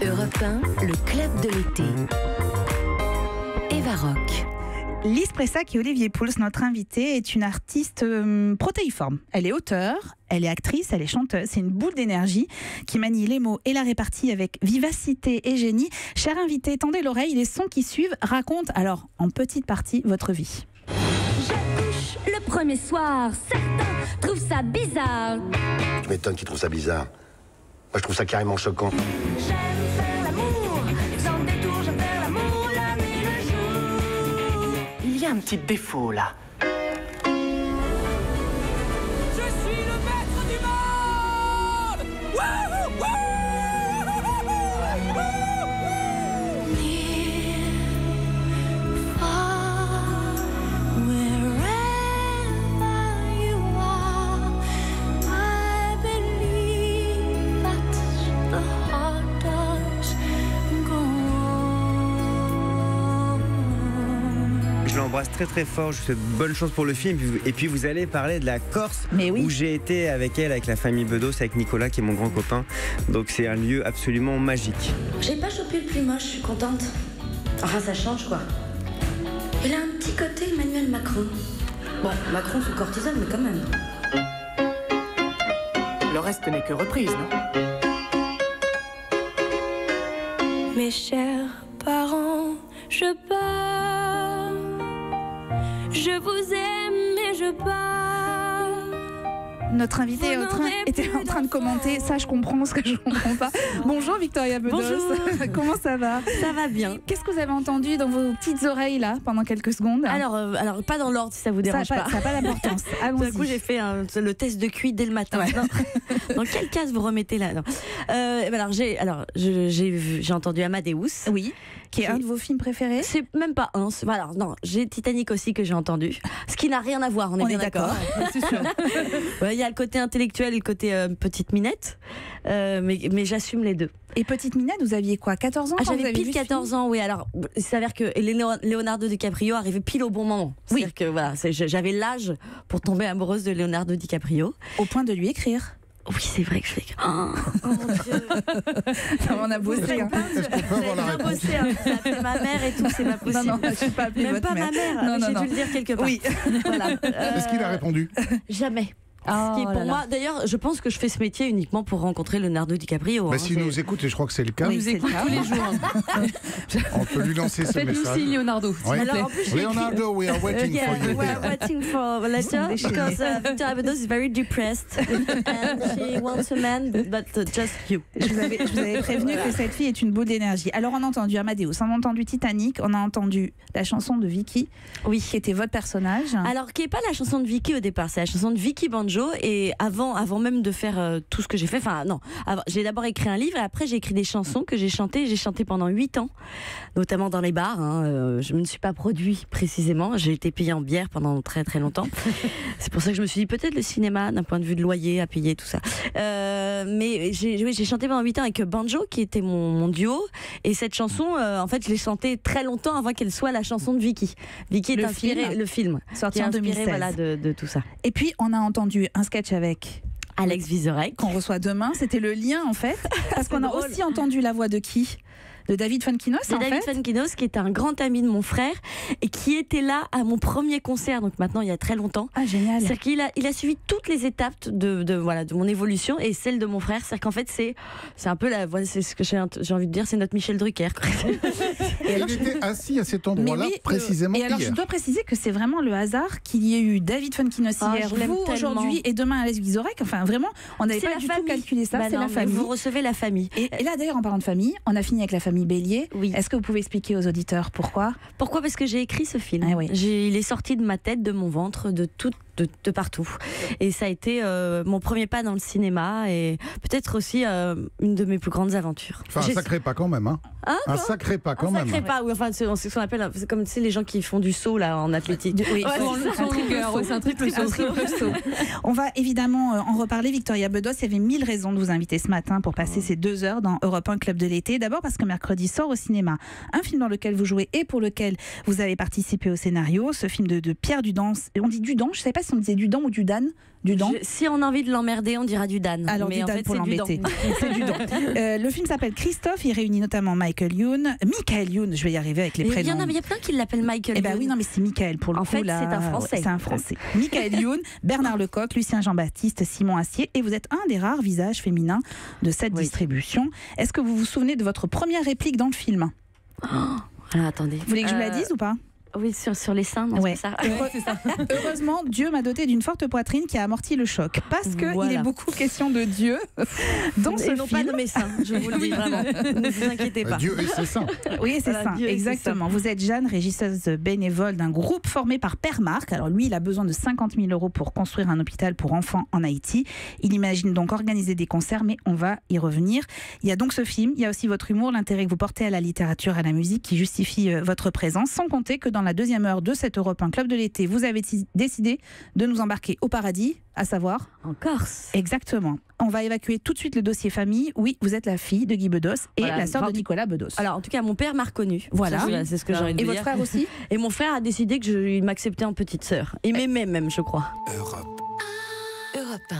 Europe 1, le club de l'été. Eva Rock. Lise Pressac et Olivier Pouls, notre invitée, est une artiste protéiforme. Elle est auteure, elle est actrice, elle est chanteuse. C'est une boule d'énergie qui manie les mots et la répartie avec vivacité et génie. Chère invitée, tendez l'oreille, les sons qui suivent racontent alors en petite partie votre vie. J'accouche le premier soir, certains trouvent ça bizarre. Tu m'étonnes qu'ils trouvent ça bizarre. Moi, je trouve ça carrément choquant. J'aime faire l'amour, sans détour, j'aime faire l'amour la nuit, le jour. Il y a un petit défaut là. Je suis le maître du monde. Wouhou, Je l'embrasse très très fort, je vous souhaite bonne chance pour le film. Et puis vous allez parler de la Corse, Mais oui. où j'ai été avec elle, avec la famille Bedos, avec Nicolas qui est mon grand copain. Donc c'est un lieu absolument magique. J'ai pas chopé le plus moche, je suis contente. Enfin, ça change quoi. Il a un petit côté Emmanuel Macron. Bon, Macron sous cortisone, mais quand même. Le reste n'est que reprise, non? Mes chers parents, je pars. Je vous aime et je pars. Notre invitée était en train de commenter. Ça, je comprends ce que je comprends pas. Bonjour Victoria Bedos. Bonjour. Comment ça va? Ça va bien. Qu'est-ce que vous avez entendu dans vos petites oreilles là pendant quelques secondes? Alors pas dans l'ordre si ça vous dérange ça n'a pas d'importance. Tout d'un coup, j'ai fait le test de QI dès le matin. Ouais. Dans quelle case vous remettez là? Non. J'ai entendu Amadeus. Oui. Qui est un de vos films préférés? C'est même pas un. Voilà, non, j'ai Titanic aussi que j'ai entendu. Ce qui n'a rien à voir, on est bien d'accord. C'est sûr. Il y a le côté intellectuel et le côté petite minette. Mais j'assume les deux. Et petite Minette, vous aviez quoi, 14 ans? quand vous J'avais avez pile vu ce 14 ans, oui. Alors, il s'avère que Leonardo DiCaprio arrivait pile au bon moment. Oui. C'est-à-dire que voilà, j'avais l'âge pour tomber amoureuse de Leonardo DiCaprio. Au point de lui écrire. Oui, c'est vrai que je fais. Oh mon Dieu. On a bossé. Hein. Est-ce qu'on peut avoir la Bien réponse? bossé, hein. Ça appelait ma mère et tout, c'est pas possible. Non, je ne suis pas appelée Même votre pas mère. ma mère, Non, j'ai non. dû le dire quelque part. Oui. Voilà. Est-ce qu'il a répondu? Jamais. Oh Ce qui est là pour là. moi, d'ailleurs, je pense que je fais ce métier uniquement pour rencontrer Leonardo DiCaprio. Bah, hein. s'il nous écoute, et je crois que c'est le cas, Oui, c'est le cas. tous les jours. on peut lui lancer ce Faites-nous message. signe, Leonardo. Oui. Alors, en plus, j'ai Leonardo, we are waiting for you we're here. waiting for a letter because Victoria Bedos is very depressed and she wants a man, but just you. Je vous avais prévenu que cette fille est une boule d'énergie. Alors on a entendu Amadeus, on a entendu Titanic, on a entendu la chanson de Vicky, Oui. qui était votre personnage. Alors, qui n'est pas la chanson de Vicky au départ, c'est la chanson de Vicky Banjo. Et avant même de faire tout ce que j'ai fait, j'ai d'abord écrit un livre et après j'ai écrit des chansons que j'ai chantées. J'ai chanté pendant 8 ans, notamment dans les bars. Je ne me suis pas produit précisément. J'ai été payée en bière pendant très très longtemps. C'est pour ça que je me suis dit peut-être le cinéma, d'un point de vue de loyer à payer, tout ça. Mais j'ai chanté pendant 8 ans avec Banjo, qui était mon duo. Et cette chanson, en fait, je l'ai chantée très longtemps avant qu'elle soit la chanson de Vicky. Vicky est inspirée, le film, sorti qui est en inspiré, 2016. voilà, de tout ça. Et puis on a entendu un sketch avec Alex Vizorek. qu'on reçoit demain. C'était le lien en fait, parce qu'on a drôle. aussi entendu la voix de qui? De David Funkinos, C'est en David fait. Funkinos, qui est un grand ami de mon frère et qui était là à mon premier concert, donc maintenant il y a très longtemps. Ah génial. C'est-à-dire qu'il a, il a suivi toutes les étapes de mon évolution et celle de mon frère. C'est-à-dire qu'en fait c'est un peu c'est ce que j'ai envie de dire, c'est notre Michel Drucker. Et il était assis à cet endroit-là, oui, précisément et alors hier. je dois préciser que c'est vraiment le hasard qu'il y ait eu David Funkinos hier, je l'aime vous tellement. aujourd'hui et demain Alex Vizorek. Enfin vraiment, on n'avait C'est pas la du tout famille. calculé ça. Bah C'est non, la mais famille. Vous recevez la famille. Et là d'ailleurs en parlant de famille, on a fini avec la famille Bélier. Oui. Est-ce que vous pouvez expliquer aux auditeurs pourquoi? Pourquoi? Parce que j'ai écrit ce film. Ah oui. Il est sorti de ma tête, de mon ventre, de partout. Et ça a été mon premier pas dans le cinéma et peut-être aussi une de mes plus grandes aventures. Enfin, un sacré pas quand même. Hein. Un sacré pas quand même. Un sacré pas, oui. Enfin, c'est ce qu'on appelle, c'est comme les gens qui font du saut là en athlétique. Oui, C'est un triple saut. On va évidemment en reparler. Victoria Bedos, il y avait 1000 raisons de vous inviter ce matin pour passer ces 2 heures dans Europe 1 Club de l'été. D'abord parce que mercredi sort au cinéma un film dans lequel vous jouez et pour lequel vous avez participé au scénario. Ce film de Pierre Dudance. On dit Dudance, je ne sais pas si si on disait Dudan ou Dudan? Dudan. Si on a envie de l'emmerder, on dira Dudan. Alors mais en Dudan fait, pour c'est l'embêter. Dudan. C'est Dudan. Le film s'appelle Christophe. Il réunit notamment Michael Youn. Je vais y arriver avec les Il prénoms. y a plein qui l'appellent Michael Eh ben Youn. oui, non, mais c'est Michael pour le coup. En fait, là, c'est un Français. C'est un Français. Michael Youn, Bernard Lecoq, Lucien Jean-Baptiste, Simon Astier. Et vous êtes un des rares visages féminins de cette distribution. Est-ce que vous vous souvenez de votre première réplique dans le film? Alors, attendez. Vous voulez que je vous la dise ou pas? Oui, sur les seins, non, Ouais. c'est ça. c'est ça. Heureusement, Dieu m'a doté d'une forte poitrine qui a amorti le choc. Parce qu'il Voilà. est beaucoup question de Dieu dans ce Et non film. pas de mes seins, je vous le dis vraiment. Ne vous inquiétez pas. Dieu et ses saints. Oui, c'est Voilà, ça, Dieu et ses exactement. Vous êtes Jeanne, régisseuse bénévole d'un groupe formé par Père Marc. Alors lui, il a besoin de 50 000 € pour construire un hôpital pour enfants en Haïti. Il imagine donc organiser des concerts, mais on va y revenir. Il y a donc ce film, il y a aussi votre humour, l'intérêt que vous portez à la littérature, à la musique qui justifie votre présence, sans compter que dans la deuxième heure de cette Europe 1 Club de l'été, vous avez décidé de nous embarquer au paradis, à savoir En Corse. Exactement. On va évacuer tout de suite le dossier famille. Oui, vous êtes la fille de Guy Bedos et Voilà. la sœur de Nicolas Bedos. Alors, en tout cas, mon père m'a reconnu. Voilà. Ça, c'est ce que j'ai envie de Et vous votre dire. frère aussi? Et mon frère a décidé qu'il m'acceptait en petite sœur. Il m'aimait même, je crois. Europe 1.